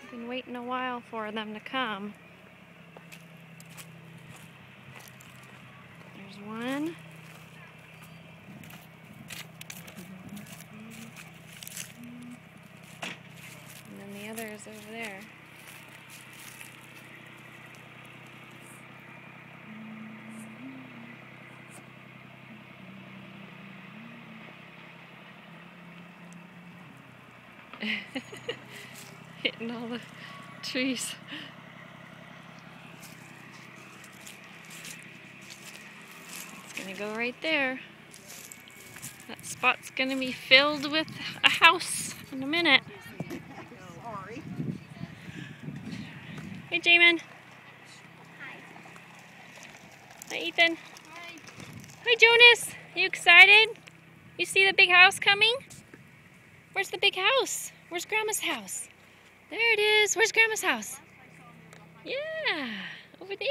I've been waiting a while for them to come. There's one. And then the other is over there. Hitting all the trees. It's gonna go right there. That spot's gonna be filled with a house in a minute. Sorry. Hey, Jamin. Hi. Hi, Ethan. Hi. Hi, Jonas. You excited? You see the big house coming? Where's the big house? Where's Grandma's house? There it is. Where's Grandma's house? Yeah, over there.